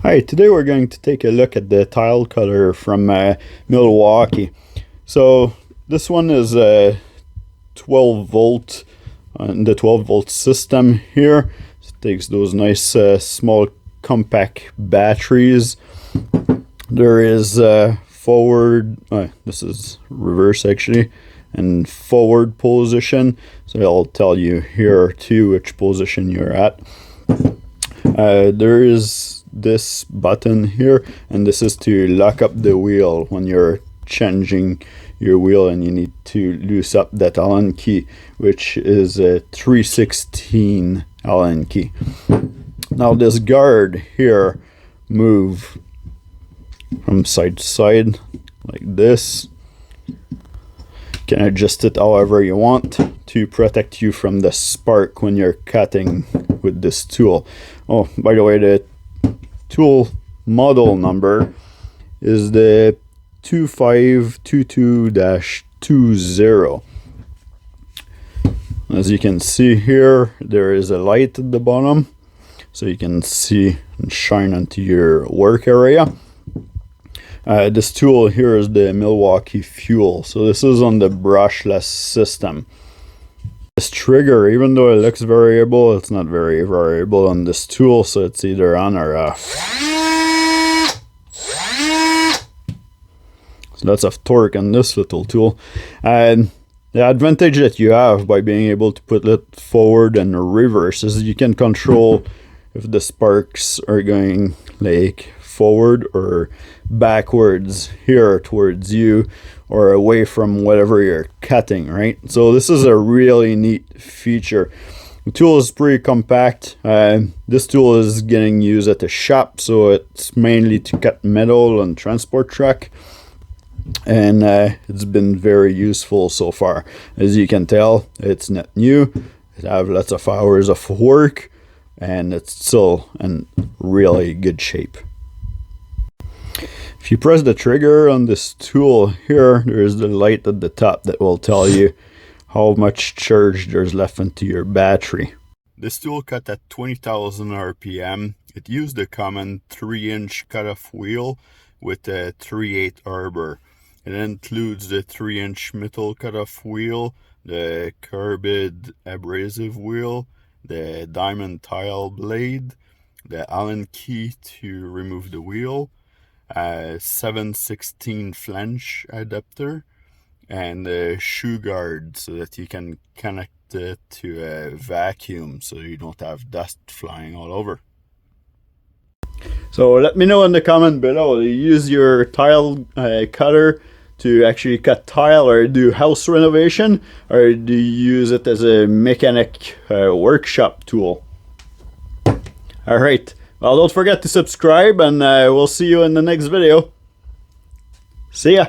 Hi, today we're going to take a look at the tile cutter from Milwaukee. So this one is a 12 volt in the 12 volt system here. It takes those nice small compact batteries. There is forward, this is reverse actually, and forward position. So I'll tell you here too which position you're at. There is this button here, and this is to lock up the wheel when you're changing your wheel and you need to loose up that Allen key, which is a 3/16 Allen key. Now this guard here move from side to side like this. You can adjust it however you want to protect you from the spark when you're cutting with this tool. Oh, by the way, the tool model number is the 2522-20. As you can see here, there is a light at the bottom, so you can see and shine onto your work area. This tool here is the Milwaukee Fuel, so this is on the brushless system. This trigger, even though it looks variable, it's not very variable on this tool, so it's either on or off. So lots of torque on this little tool. And the advantage that you have by being able to put it forward and reverse is you can control if the sparks are going like forward or backwards here towards you or away from whatever you're cutting, right? So this is a really neat feature. The tool is pretty compact. This tool is getting used at the shop, so it's mainly to cut metal and transport truck, and it's been very useful so far. As you can tell, it's not new. It has lots of hours of work, and it's still in really good shape. If you press the trigger on this tool here, there's the light at the top that will tell you how much charge there's left into your battery. This tool cut at 20,000 RPM. It used a common 3-inch cutoff wheel with a 3/8 arbor. It includes the 3-inch metal cutoff wheel, the carbide abrasive wheel, the diamond tile blade, the Allen key to remove the wheel, a 7/16 flange adapter, and a shoe guard so that you can connect it to a vacuum so you don't have dust flying all over. So let me know in the comment below, do you use your tile cutter to actually cut tile or do house renovation, or do you use it as a mechanic workshop tool? Alright, well, don't forget to subscribe, and we'll see you in the next video. See ya!